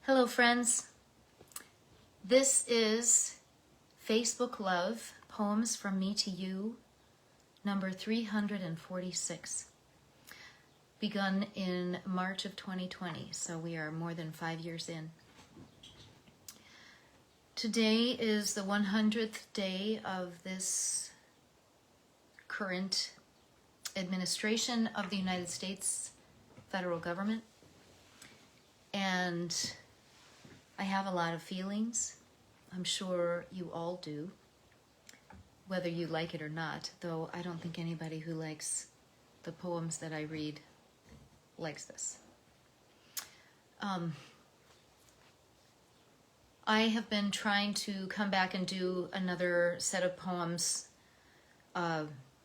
Hello friends, this is Facebook Love, Poems from Me to You, number 346, begun in March of 2020, so we are more than 5 years in. Today is the 100th day of this current administration of the United States federal government, and I have a lot of feelings. I'm sure you all do, whether you like it or not, though I don't think anybody who likes the poems that I read likes this. I have been trying to come back and do another set of poems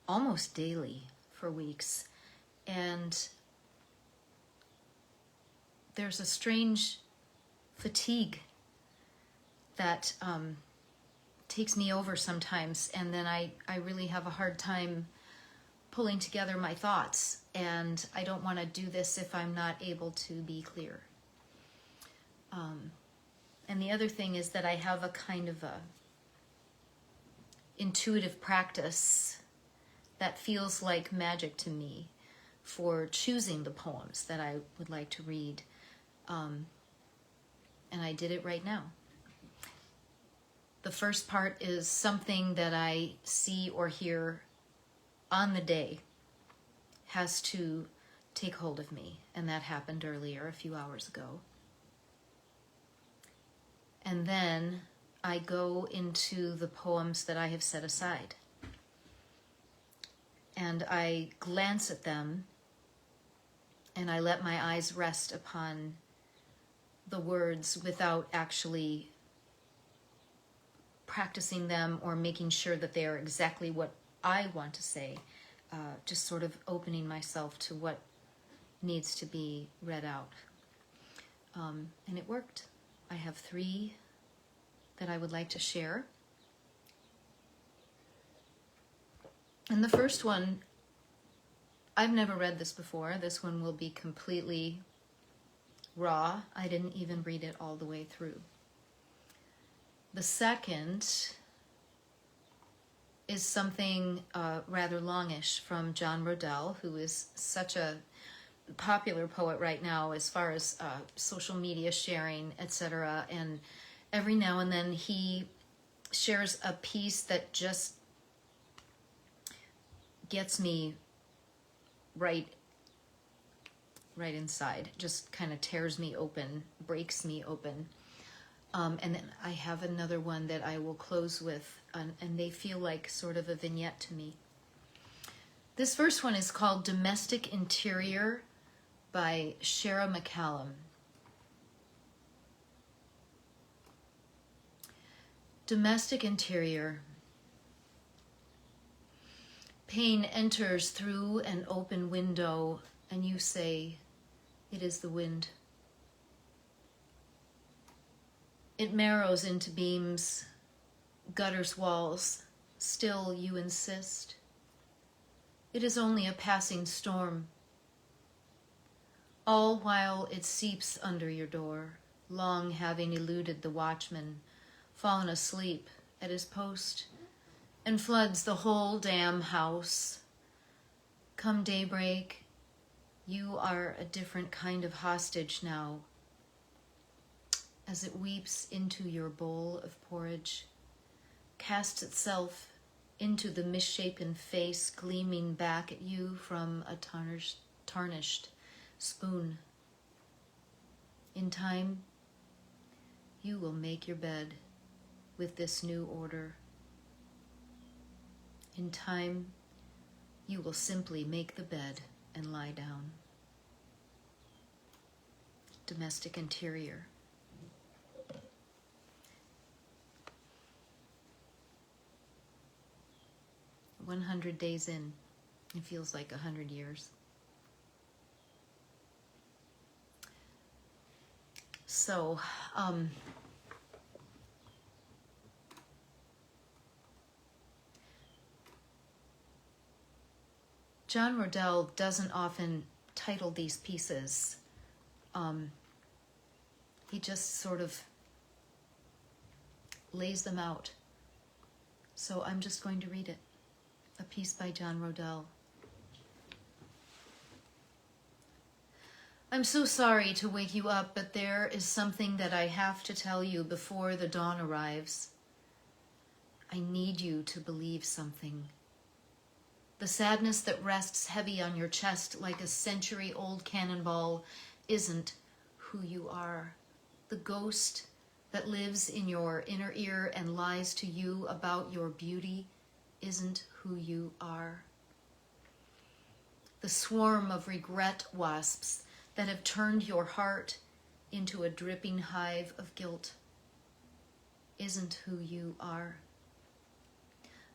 almost daily for weeks, and there's a strange fatigue that takes me over sometimes, and then I really have a hard time pulling together my thoughts, and I don't want to do this if I'm not able to be clear. And the other thing is that I have a kind of a intuitive practice that feels like magic to me for choosing the poems that I would like to read. And I did it right now. The first part is something that I see or hear on the day has to take hold of me, and that happened earlier, a few hours ago. And then I go into the poems that I have set aside, and I glance at them, and I let my eyes rest upon the words without actually practicing them or making sure that they are exactly what I want to say, just sort of opening myself to what needs to be read out. And it worked. I have 3 that I would like to share. And the first one, I've never read this before. This one will be completely raw. I didn't even read it all the way through. The second is something rather longish from John Roedel, who is such a popular poet right now as far as social media sharing, etc. And every now and then he shares a piece that just gets me right inside, just kind of tears me open, breaks me open. And then I have another one that I will close with, and they feel like sort of a vignette to me. This first one is called Domestic Interior by Shara, McCallum. Domestic interior. Pain enters through an open window, and you say, "It is the wind." It marrows into beams, gutters walls, still you insist. It is only a passing storm. All while it seeps under your door, long having eluded the watchman, fallen asleep at his post, and floods the whole damn house. Come daybreak, you are a different kind of hostage now, as it weeps into your bowl of porridge, casts itself into the misshapen face gleaming back at you from a tarnished spoon. In time, you will make your bed with this new order. In time, you will simply make the bed and lie down. Domestic interior. 100 days in, it feels like 100 years. So, John Roedel doesn't often title these pieces. He just sort of lays them out. So I'm just going to read it. A piece by John Roedel. I'm so sorry to wake you up, but there is something that I have to tell you before the dawn arrives. I need you to believe something. The sadness that rests heavy on your chest like a century-old cannonball isn't who you are. The ghost that lives in your inner ear and lies to you about your beauty isn't who you are. The swarm of regret wasps that have turned your heart into a dripping hive of guilt isn't who you are.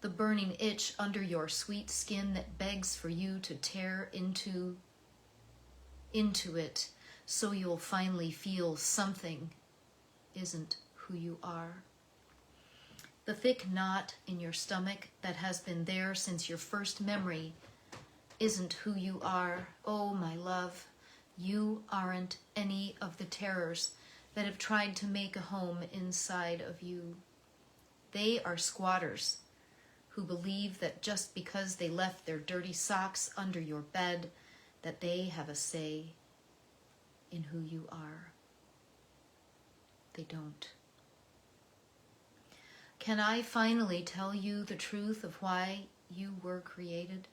The burning itch under your sweet skin that begs for you to tear into it so you'll finally feel something isn't who you are. The thick knot in your stomach that has been there since your first memory isn't who you are. Oh, my love, you aren't any of the terrors that have tried to make a home inside of you. They are squatters who believe that just because they left their dirty socks under your bed, that they have a say in who you are. They don't. Can I finally tell you the truth of why you were created?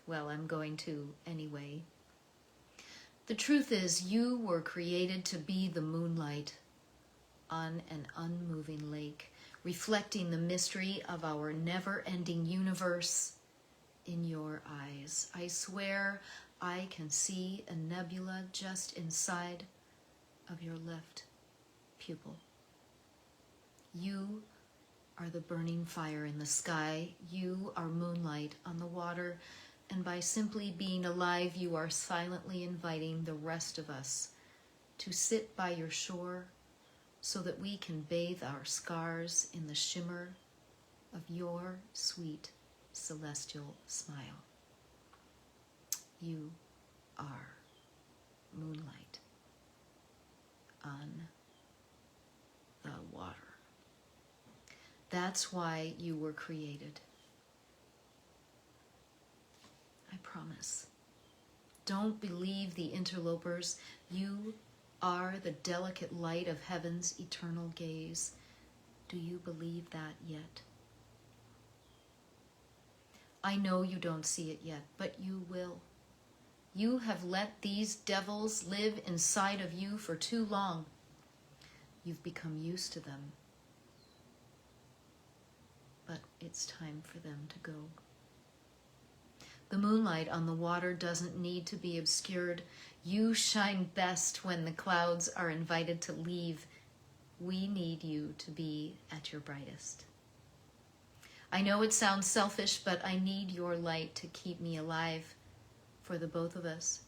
Well, I'm going to anyway. The truth is, you were created to be the moonlight on an unmoving lake, reflecting the mystery of our never-ending universe in your eyes. I swear I can see a nebula just inside of your left pupil. You are the burning fire in the sky. You are moonlight on the water. And by simply being alive, you are silently inviting the rest of us to sit by your shore so that we can bathe our scars in the shimmer of your sweet celestial smile. You are moonlight on the water. That's why you were created. I promise. Don't believe the interlopers. You are the delicate light of heaven's eternal gaze. Do you believe that yet? I know you don't see it yet, but you will. You have let these devils live inside of you for too long. You've become used to them. But it's time for them to go. The moonlight on the water doesn't need to be obscured. You shine best when the clouds are invited to leave. We need you to be at your brightest. I know it sounds selfish, but I need your light to keep me alive for the both of us.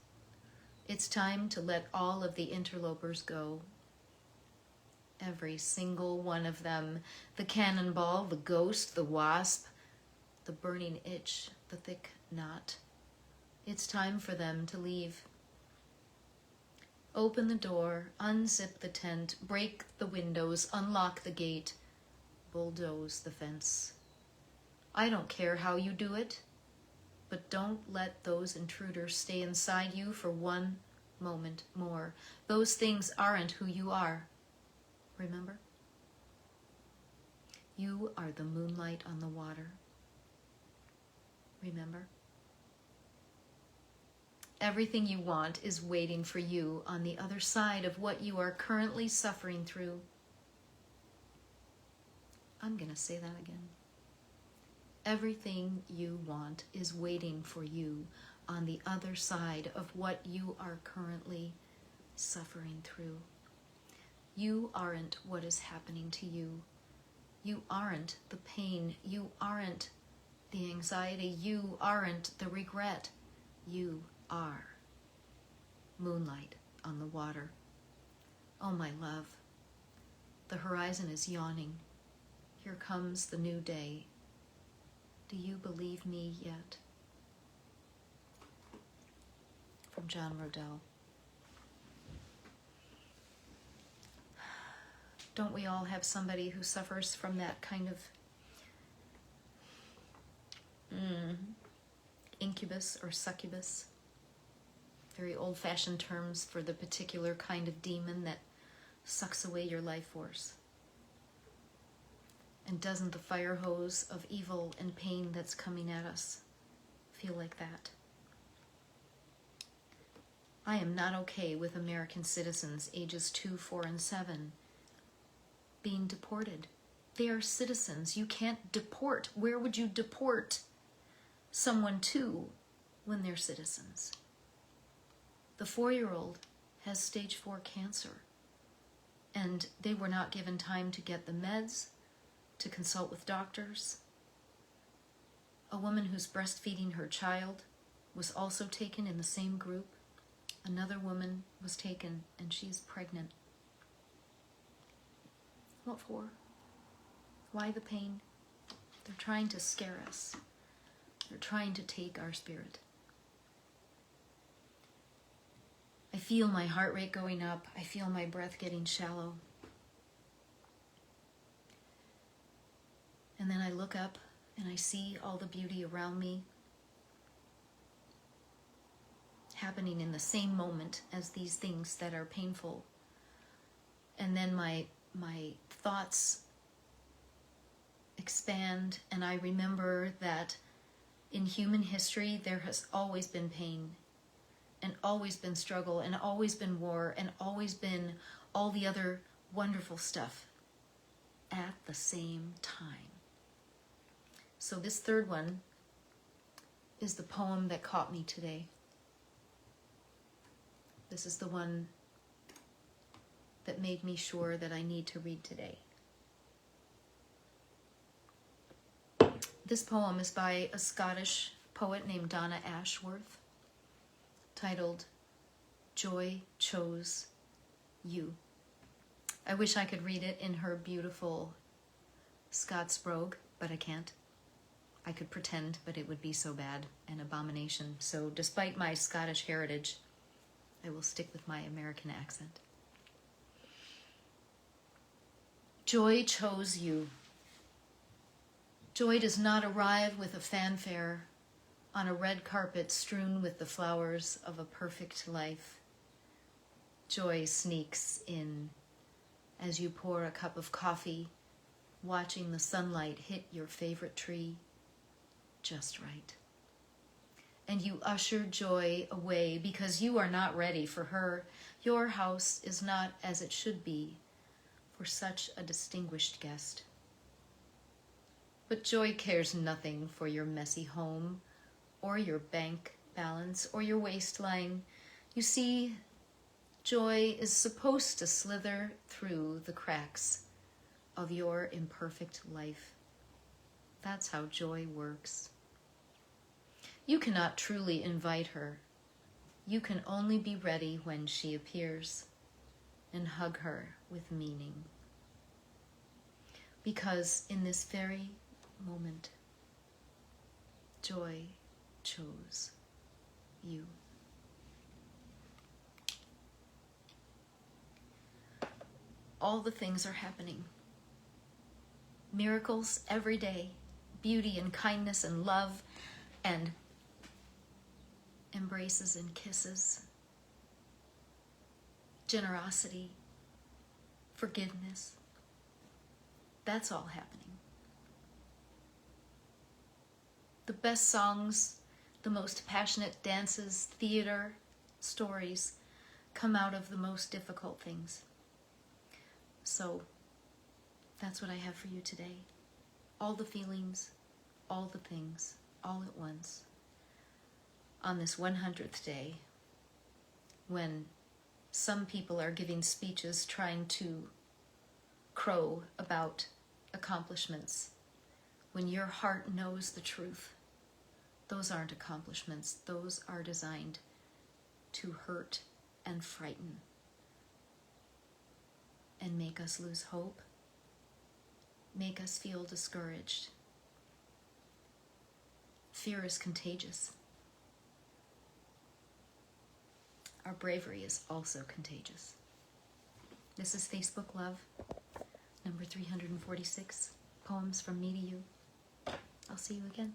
It's time to let all of the interlopers go. Every single one of them. The cannonball, the ghost, the wasp, the burning itch, the thick knot. It's time for them to leave. Open the door, unzip the tent, break the windows, unlock the gate, bulldoze the fence. I don't care how you do it, but don't let those intruders stay inside you for one moment more. Those things aren't who you are. Remember? You are the moonlight on the water. Remember? Everything you want is waiting for you on the other side of what you are currently suffering through. I'm going to say that again. Everything you want is waiting for you on the other side of what you are currently suffering through. You aren't what is happening to you. You aren't the pain. You aren't the anxiety. You aren't the regret. You are moonlight on the water. Oh, my love, the horizon is yawning. Here comes the new day. Do you believe me yet? From John Roedel. Don't we all have somebody who suffers from that kind of incubus or succubus? Very old-fashioned terms for the particular kind of demon that sucks away your life force. And doesn't the fire hose of evil and pain that's coming at us feel like that? I am not okay with American citizens ages 2, 4, and 7 being deported. They are citizens. You can't deport. Where would you deport someone to when they're citizens? The 4-year-old has stage 4 cancer, and they were not given time to get the meds, to consult with doctors. A woman who's breastfeeding her child was also taken in the same group. Another woman was taken, and she's pregnant. What for? Why the pain? They're trying to scare us. They're trying to take our spirit. I feel my heart rate going up. I feel my breath getting shallow. And then I look up and I see all the beauty around me happening in the same moment as these things that are painful. And then my thoughts expand, and I remember that in human history there has always been pain, and always been struggle, and always been war, and always been all the other wonderful stuff at the same time. So this third one is the poem that caught me today. This is the one that made me sure that I need to read today. This poem is by a Scottish poet named Donna Ashworth, titled Joy Chose You. I wish I could read it in her beautiful Scots brogue, but I can't. I could pretend, but it would be so bad, an abomination. So despite my Scottish heritage, I will stick with my American accent. Joy chose you. Joy does not arrive with a fanfare on a red carpet strewn with the flowers of a perfect life. Joy sneaks in as you pour a cup of coffee, watching the sunlight hit your favorite tree just right. And you usher joy away because you are not ready for her. Your house is not as it should be for such a distinguished guest. But joy cares nothing for your messy home, or your bank balance, or your waistline. You see, joy is supposed to slither through the cracks of your imperfect life. That's how joy works. You cannot truly invite her. You can only be ready when she appears and hug her with meaning. Because in this very moment, joy chose you. All the things are happening. Miracles every day, beauty and kindness and love and embraces and kisses, generosity, forgiveness. That's all happening. The best songs, the most passionate dances, theater, stories come out of the most difficult things. So that's what I have for you today. All the feelings, all the things, all at once. On this 100th day, when some people are giving speeches trying to crow about accomplishments, when your heart knows the truth, those aren't accomplishments. Those are designed to hurt and frighten and make us lose hope, make us feel discouraged. Fear is contagious. Our bravery is also contagious. This is Facebook Love. number 346, Poems from Me to You. I'll see you again.